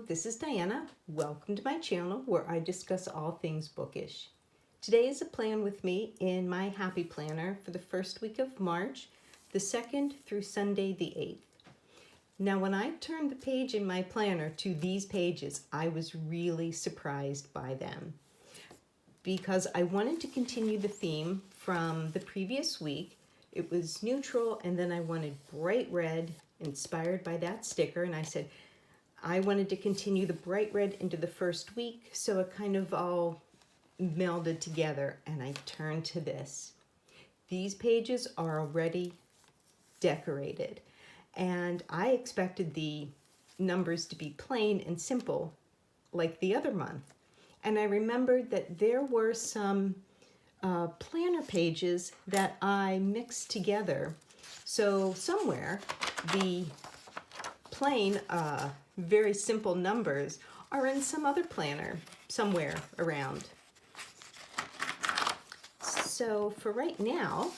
this is Diana. Welcome to my channel where I discuss all things bookish. Today is a plan with me in my Happy Planner for the first week of March, the 2nd through Sunday the 8th. Now when I turned the page in my planner to these pages, I was really surprised by them because I wanted to continue the theme from the previous week. It was neutral, and then I wanted bright red inspired by that sticker, and I said I wanted to continue the bright red into the first week, so it kind of all melded together, and I turned to this. These pages are already decorated, and I expected the numbers to be plain and simple like the other month. And I remembered that there were some planner pages that I mixed together. So somewhere the plain, very simple numbers are in some other planner somewhere around. So for right now,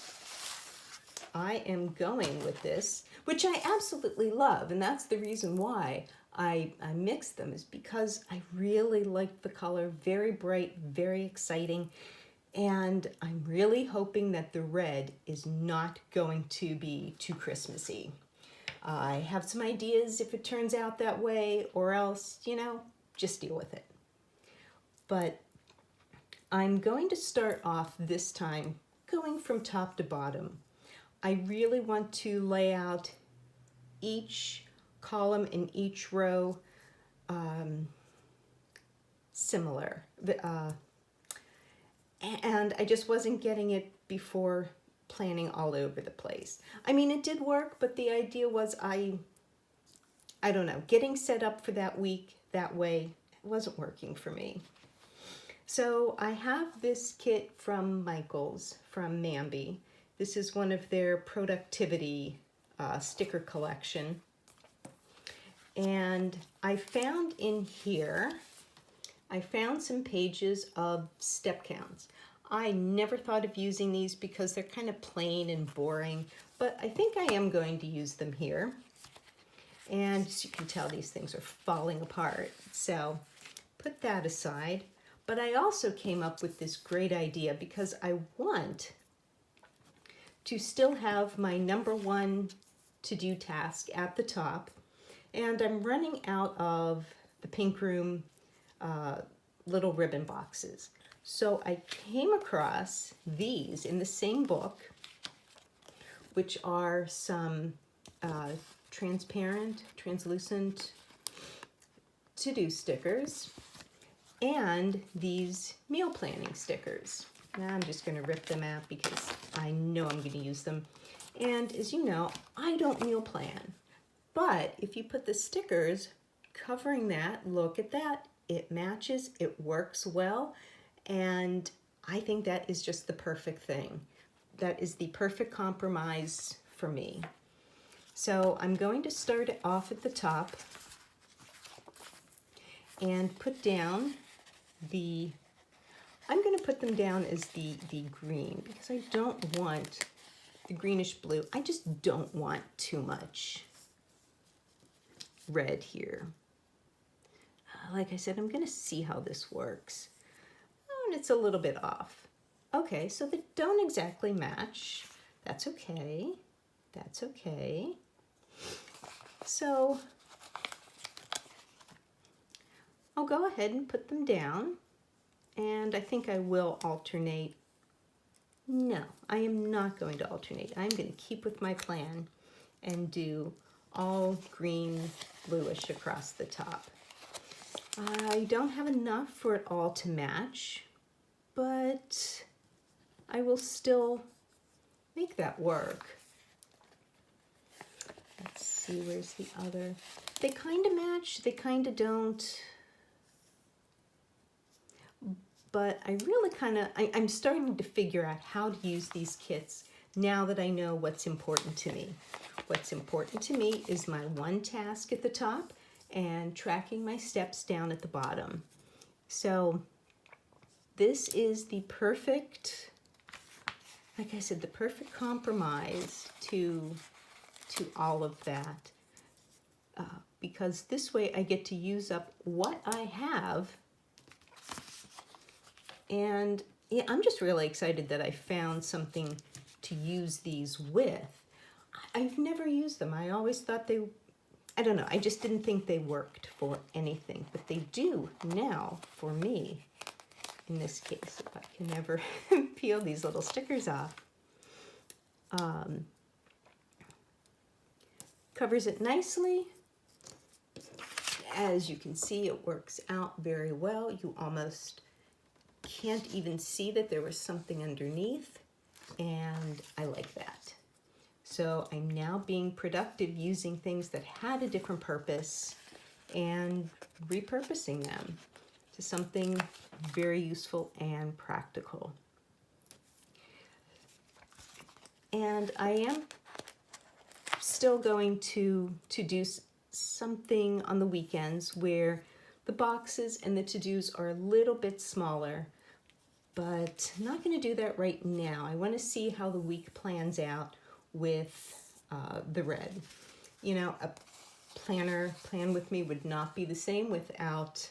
I am going with this, which I absolutely love, and that's the reason why I mixed them, is because I really like the color, very bright, very exciting, and I'm really hoping that the red is not going to be too Christmassy. I have some ideas if it turns out that way, or else, just deal with it. But I'm going to start off this time going from top to bottom. I really want to lay out each column and each row similar. And I just wasn't getting it before planning all over the place. I mean, it did work, but the idea was I don't know, getting set up for that week that way wasn't working for me. So I have this kit from Michaels, from Mambi. This is one of their productivity sticker collection. And I found in here, I found some pages of step counts. I never thought of using these because they're kind of plain and boring, but I think I am going to use them here. And as you can tell, these things are falling apart. So put that aside. But I also came up with this great idea because I want to still have my number one to-do task at the top. And I'm running out of the Pink Room little ribbon boxes. So I came across these in the same book, which are some translucent to-do stickers, and these meal planning stickers. Now I'm just going to rip them out because I know I'm going to use them. And as you know, I don't meal plan. But if you put the stickers covering that, look at that, it matches, it works well, and I think that is just the perfect thing. That is the perfect compromise for me. So I'm going to start it off at the top and put down I'm going to put them down as the green because I don't want the greenish blue. I just don't want too much red here. Like I said, I'm going to see how this works. Oh, and it's a little bit off. Okay, so they don't exactly match. That's okay. That's okay. So I'll go ahead and put them down, and I think I will alternate. No, I am not going to alternate. I'm going to keep with my plan and do all green, bluish across the top. I don't have enough for it all to match, but I will still make that work. Let's see, where's the other? They kind of match, they kind of don't. But I really I'm starting to figure out how to use these kits now that I know what's important to me. What's important to me is my one task at the top and tracking my steps down at the bottom. So this is the perfect, like I said, the perfect compromise to all of that. because this way I get to use up what I have. And yeah, I'm just really excited that I found something to use these with. I've never used them. I always thought I don't know, I just didn't think they worked for anything, but they do now for me. In this case, if I can ever peel these little stickers off. Covers it nicely. As you can see, it works out very well. You almost can't even see that there was something underneath, and I like that. So I'm now being productive using things that had a different purpose and repurposing them to something very useful and practical. And I am still going to do something on the weekends where the boxes and the to-dos are a little bit smaller, but I'm not going to do that right now. I want to see how the week plans out with the red. You know, a plan with me would not be the same without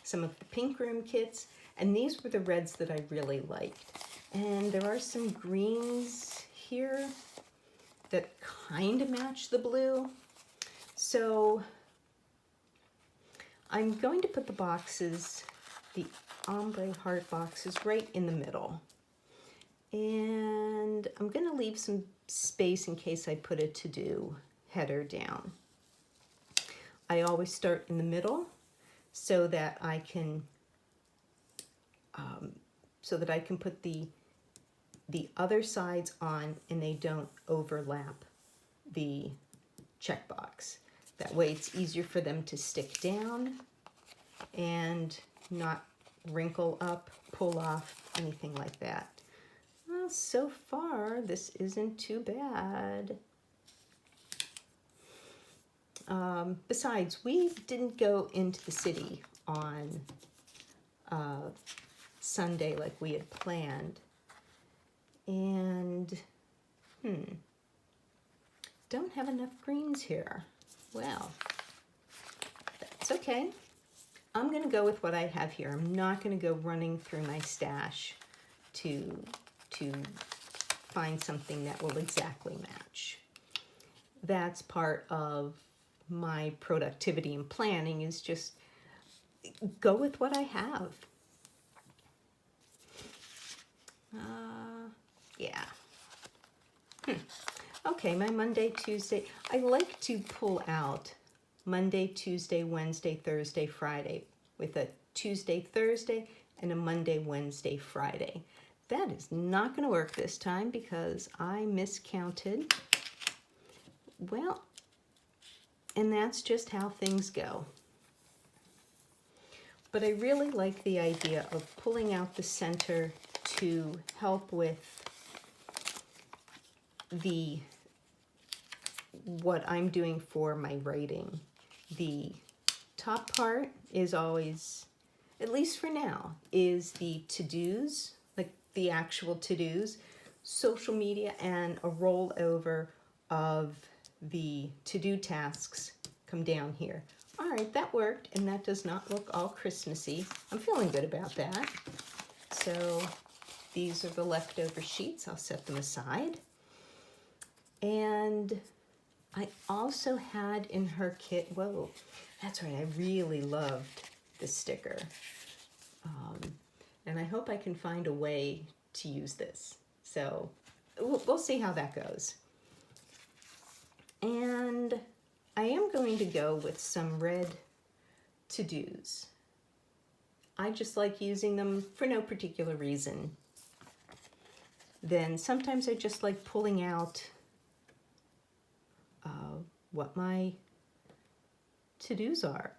some of the pink room kits, and these were the reds that I really liked. And there are some greens here that kind of match the blue. So I'm going to put the boxes, the ombre heart boxes, right in the middle. And I'm going to leave some space in case I put a to-do header down. I always start in the middle so that I can put the other sides on and they don't overlap the checkbox. That way it's easier for them to stick down and not wrinkle up, pull off, anything like that. Well, so far this isn't too bad. Besides, we didn't go into the city on Sunday like we had planned. And, don't have enough greens here. Well, that's okay. I'm going to go with what I have here. I'm not going to go running through my stash to find something that will exactly match. That's part of my productivity and planning, is just go with what I have. Yeah. Okay, my Monday, Tuesday. I like to pull out Monday, Tuesday, Wednesday, Thursday, Friday with a Tuesday, Thursday, and a Monday, Wednesday, Friday. That is not going to work this time because I miscounted. Well, and that's just how things go. But I really like the idea of pulling out the center to help with what I'm doing for my writing. The top part is always, at least for now, is the to-dos, like the actual to-dos, social media, and a rollover of the to-do tasks come down here. All right, that worked, and that does not look all Christmassy. I'm feeling good about that. So these are the leftover sheets. I'll set them aside. And I also had in her kit, whoa, that's right, I really loved this sticker. And I hope I can find a way to use this. So we'll see how that goes. And I am going to go with some red to-dos. I just like using them for no particular reason. Then sometimes I just like pulling out what my to-dos are.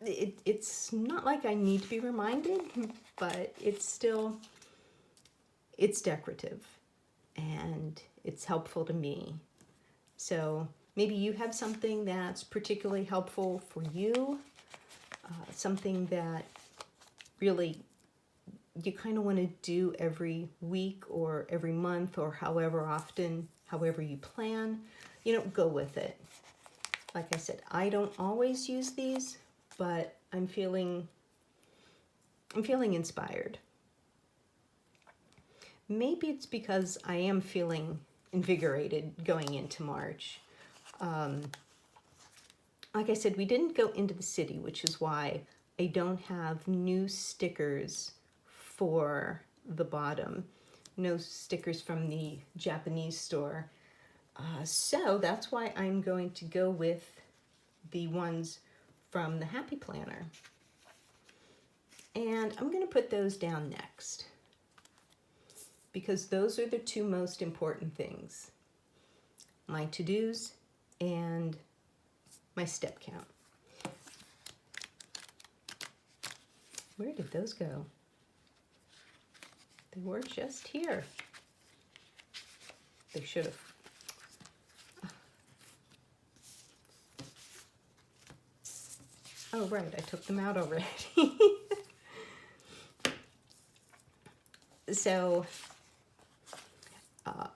It's not like I need to be reminded, but it's decorative and it's helpful to me. So maybe you have something that's particularly helpful for you, something that really you kind of want to do every week or every month or however often, however you plan. You know, go with it. Like I said, I don't always use these, but I'm feeling inspired. Maybe it's because I am feeling invigorated going into March. Like I said, we didn't go into the city, which is why I don't have new stickers for the bottom. No stickers from the Japanese store. So that's why I'm going to go with the ones from the Happy Planner. And I'm going to put those down next, because those are the two most important things. My to-dos and my step count. Where did those go? They were just here. They should have. Oh, right, I took them out already. So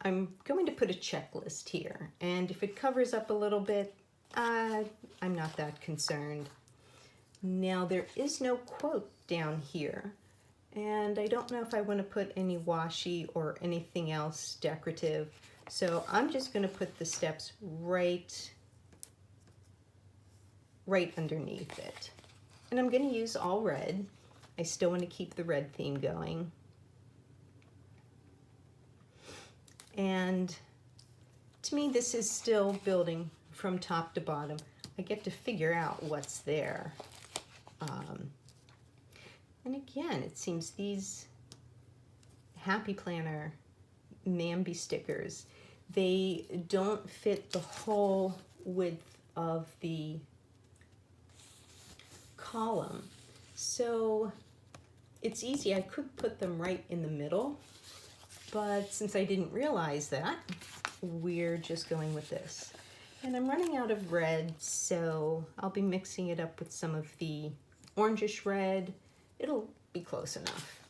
I'm going to put a checklist here, and if it covers up a little bit, I'm not that concerned. Now, there is no quote down here, and I don't know if I want to put any washi or anything else decorative, so I'm just going to put the steps right underneath it. And I'm going to use all red. I still want to keep the red theme going. And to me, this is still building from top to bottom. I get to figure out what's there. And again, it seems these Happy Planner Mambi stickers, they don't fit the whole width of the column. So it's easy. I could put them right in the middle, but since I didn't realize that, we're just going with this. And I'm running out of red, so I'll be mixing it up with some of the orangish red. It'll be close enough.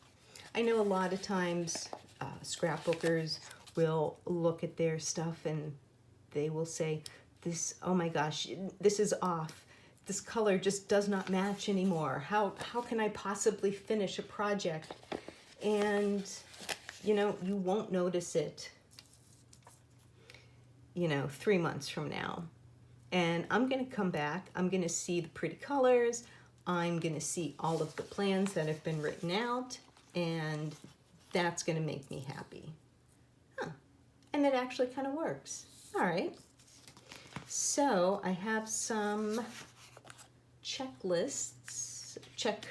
I know a lot of times scrapbookers will look at their stuff and they will say, "This, oh my gosh, this is off. This color just does not match anymore. How can I possibly finish a project?" And you know, you won't notice it, 3 months from now. And I'm going to come back. I'm going to see the pretty colors. I'm going to see all of the plans that have been written out. And that's going to make me happy. And it actually kind of works. All right. So I have some checklists. Checklists.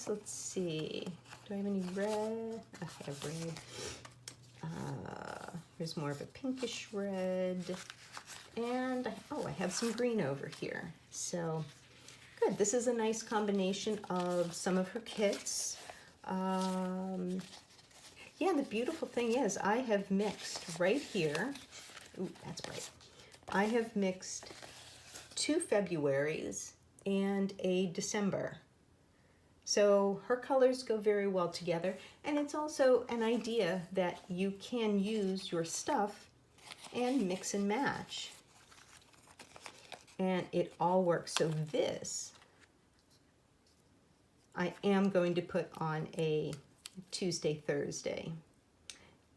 Let's see. Do I have any red? I have red. There's more of a pinkish red. And, I have some green over here. So, good. This is a nice combination of some of her kits. Yeah, the beautiful thing is I have mixed right here. Ooh, that's bright. I have mixed 2 Februaries and a December. So her colors go very well together, and it's also an idea that you can use your stuff and mix and match. And it all works. So this, I am going to put on a Tuesday, Thursday.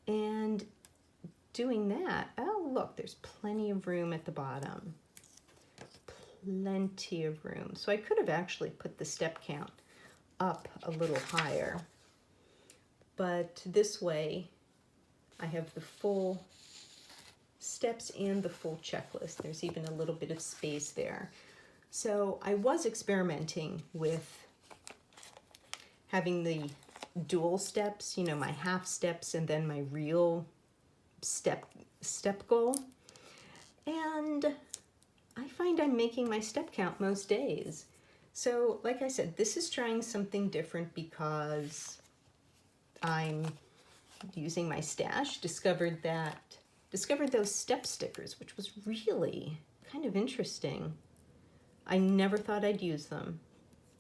And doing that, oh look, there's plenty of room at the bottom. Plenty of room. So I could have actually put the step count up a little higher, but this way I have the full steps and the full checklist. There's even a little bit of space there. So I was experimenting with having the dual steps, my half steps and then my real step goal, and I find I'm making my step count most days. So, like I said, this is trying something different because I'm using my stash, discovered those step stickers, which was really kind of interesting. I never thought I'd use them.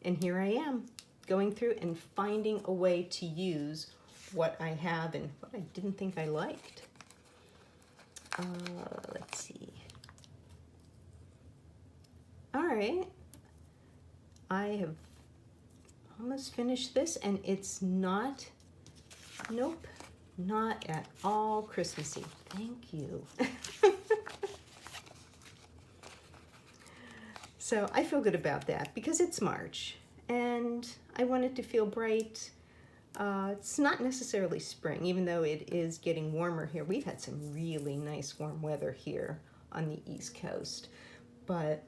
And here I am, going through and finding a way to use what I have and what I didn't think I liked. Let's see. right. I have almost finished this, and it's not, nope, not at all Christmassy. Thank you. So I feel good about that because it's March and I want it to feel bright. It's not necessarily spring, even though it is getting warmer here. We've had some really nice warm weather here on the East Coast. But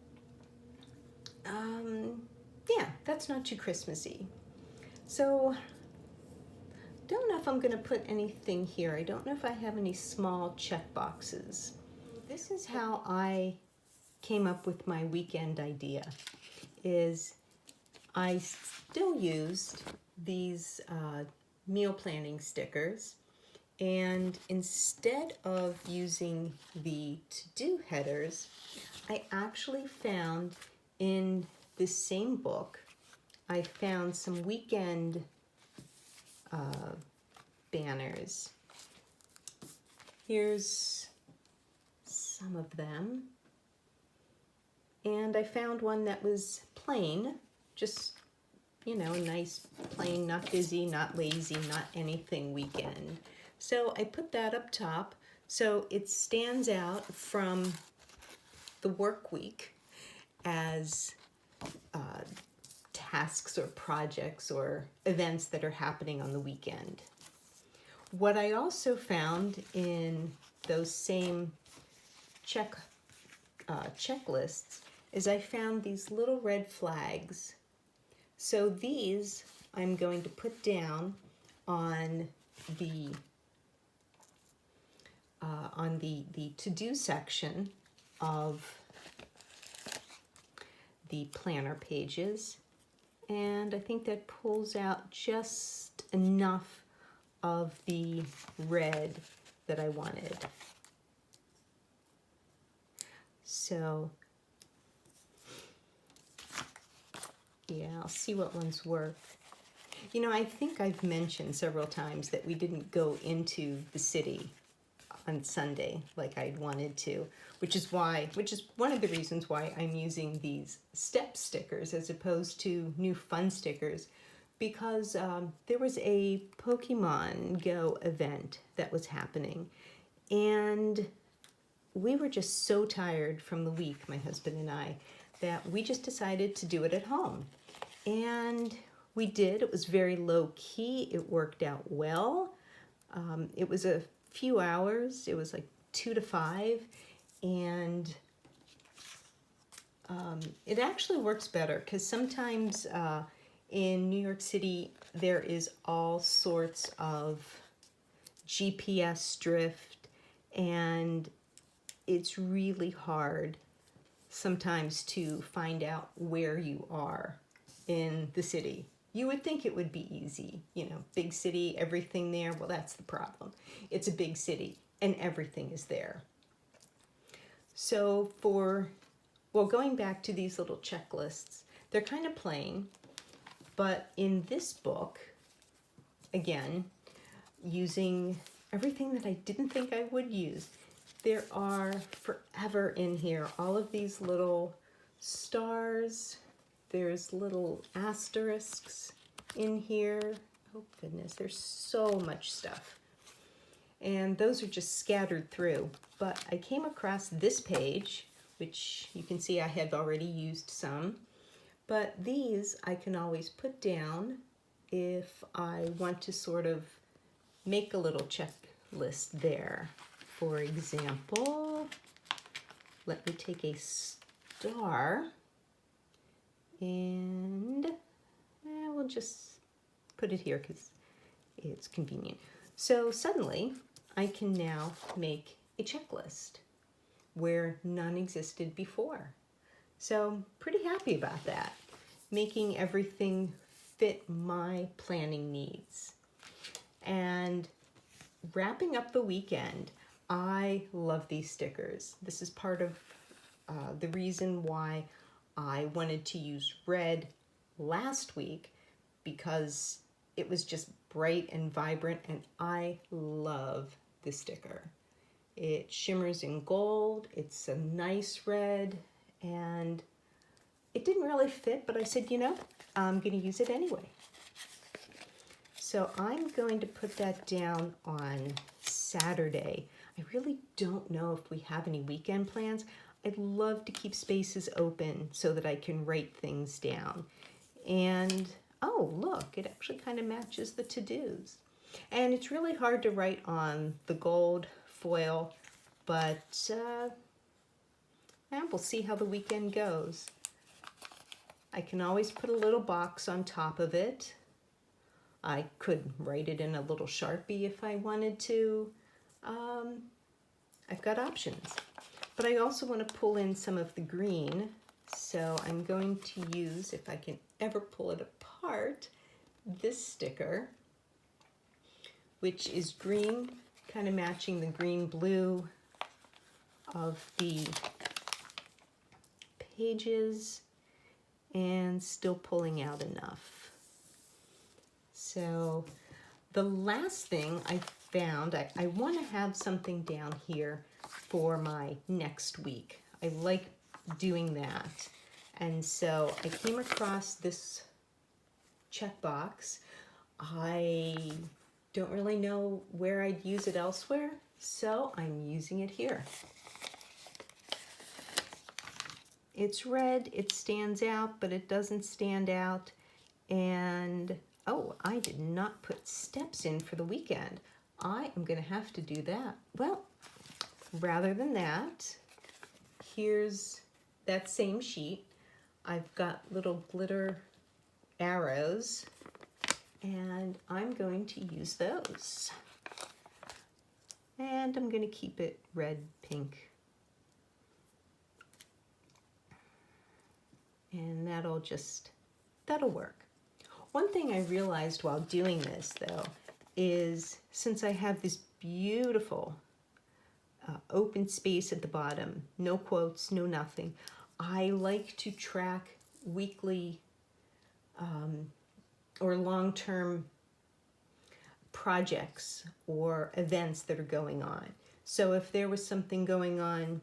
yeah, that's not too Christmassy. So don't know if I'm going to put anything here. I don't know if I have any small check boxes. This is how I came up with my weekend idea. Is I still used these meal planning stickers, and instead of using the to-do headers, I actually found in this same book, I found some weekend banners. Here's some of them. And I found one that was plain, just, you know, a nice plain, not busy, not lazy, not anything weekend. So I put that up top so it stands out from the work week as tasks or projects or events that are happening on the weekend. What I also found in those same checklists is I found these little red flags. So these I'm going to put down on the to-do section of the planner pages, and I think that pulls out just enough of the red that I wanted. So yeah, I'll see what ones work. You know, I think I've mentioned several times that we didn't go into the city on Sunday like I'd wanted to, which is one of the reasons why I'm using these step stickers as opposed to new fun stickers, because there was a Pokemon Go event that was happening, and we were just so tired from the week, my husband and I, that we just decided to do it at home. And we did. It was very low key. It worked out well. It was a few hours. It was like 2 to 5. And it actually works better because sometimes in New York City there is all sorts of GPS drift, and it's really hard sometimes to find out where you are in the city. You would think it would be easy, you know, big city, everything there. Well, that's the problem. It's a big city and everything is there. So going back to these little checklists, they're kind of plain, but in this book, again, using everything that I didn't think I would use, there are forever in here. All of these little stars, there's little asterisks in here. Oh goodness, there's so much stuff. And those are just scattered through. But I came across this page, which you can see I had already used some. But these I can always put down if I want to sort of make a little checklist there. For example, let me take a star and we'll just put it here because it's convenient. So suddenly I can now make a checklist where none existed before. So pretty happy about that, making everything fit my planning needs. And wrapping up the weekend, I love these stickers. This is part of the reason why I wanted to use red last week, because it was just bright and vibrant, and I love this sticker. It shimmers in gold, it's a nice red, and it didn't really fit, but I said, I'm going to use it anyway. So I'm going to put that down on Saturday. I really don't know if we have any weekend plans. I'd love to keep spaces open so that I can write things down. And, oh, look, it actually kind of matches the to-dos. And it's really hard to write on the gold foil, but we'll see how the weekend goes. I can always put a little box on top of it. I could write it in a little Sharpie if I wanted to. I've got options. But I also want to pull in some of the green, so I'm going to use, if I can ever pull it apart, this sticker, which is green, kind of matching the green-blue of the pages, and still pulling out enough. So the last thing I found, I want to have something down here for my next week. I like doing that. And so I came across this checkbox. I don't really know where I'd use it elsewhere, so I'm using it here. It's red, it stands out, but it doesn't stand out. And, oh, I did not put steps in for the weekend. I am going to have to do that. Well, rather than that, here's that same sheet. I've got little glitter arrows, and I'm going to use those. And I'm going to keep it red, pink. And that'll work. One thing I realized while doing this, though, is since I have this beautiful open space at the bottom, no quotes, no nothing, I like to track weekly or long-term projects or events that are going on. So if there was something going on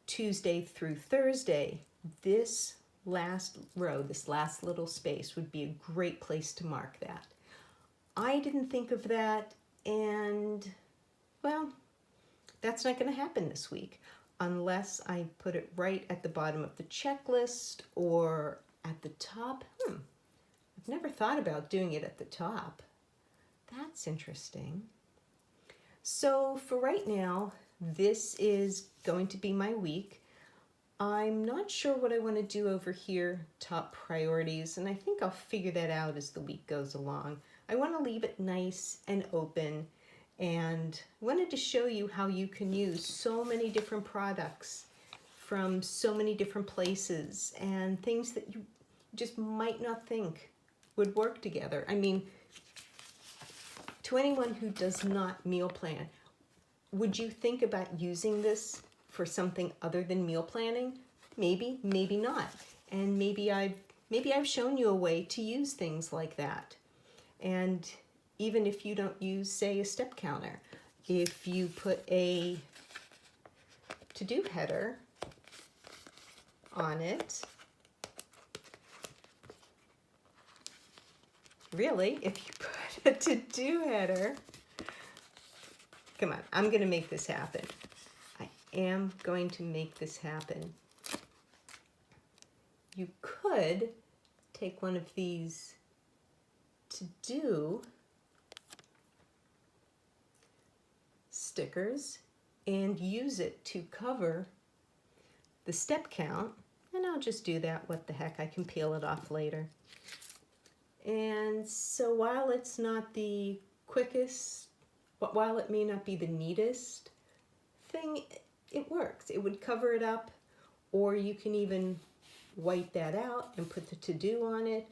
Tuesday through Thursday, this last row, this last little space would be a great place to mark that. I didn't think of that, and well, that's not going to happen this week unless I put it right at the bottom of the checklist or at the top. I've never thought about doing it at the top. That's interesting. So for right now, this is going to be my week. I'm not sure what I want to do over here, top priorities, and I think I'll figure that out as the week goes along. I want to leave it nice and open, and wanted to show you how you can use so many different products from so many different places and things that you just might not think would work together. I mean, to anyone who does not meal plan, would you think about using this for something other than meal planning? Maybe, maybe not. And maybe I've shown you a way to use things like that. And even if you don't use, say, a step counter, if you put a to-do header on it, really, if you put a to-do header, come on, I'm going to make this happen. I am going to make this happen. You could take one of these to-do stickers and use it to cover the step count, and I'll just do that. What the heck, I can peel it off later. And so while it's not the quickest, but while it may not be the neatest thing, it works. It would cover it up, or you can even white that out and put the to-do on it.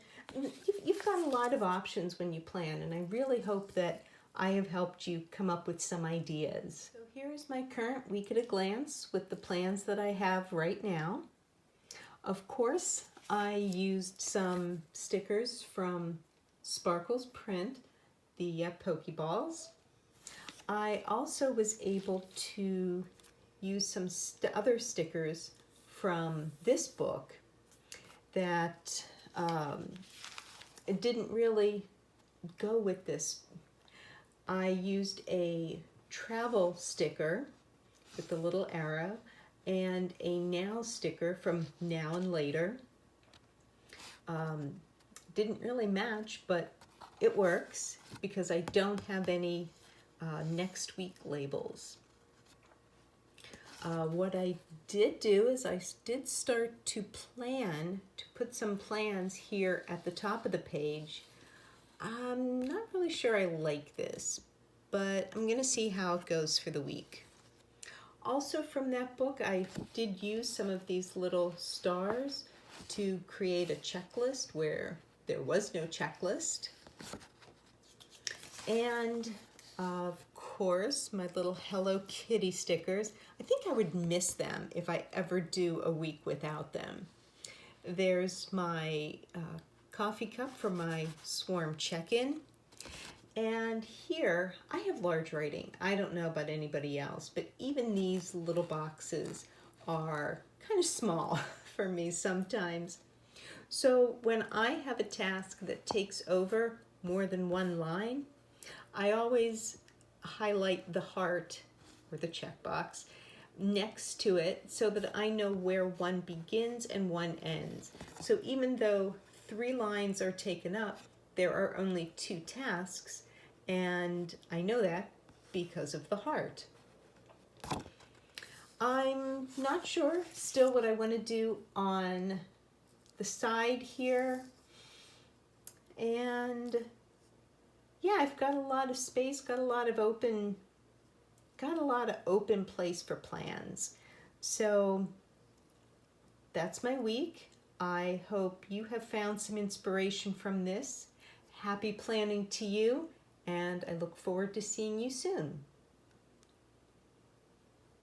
You've got a lot of options when you plan, and I really hope that I have helped you come up with some ideas. So here's my current week at a glance with the plans that I have right now. Of course, I used some stickers from Sparkles Print, the Pokeballs. I also was able to use some other stickers from this book, that it didn't really go with this. I used a travel sticker with the little arrow and a now sticker from Now and Later. Didn't really match, but it works because I don't have any next week labels. What I did do is I did start to put some plans here at the top of the page. I'm not really sure I like this, but I'm going to see how it goes for the week. Also from that book, I did use some of these little stars to create a checklist where there was no checklist. And of course, my little Hello Kitty stickers. I think I would miss them if I ever do a week without them. There's my coffee cup for my Swarm check-in. And here, I have large writing. I don't know about anybody else, but even these little boxes are kind of small for me sometimes. So when I have a task that takes over more than one line, I always highlight the heart or the checkbox next to it so that I know where one begins and one ends. So even though 3 lines are taken up, there are only 2 tasks, and I know that because of the heart. I'm not sure still what I want to do on the side here. And yeah, I've got a lot of space, got a lot of open place for plans. So that's my week. I hope you have found some inspiration from this. Happy planning to you, and I look forward to seeing you soon.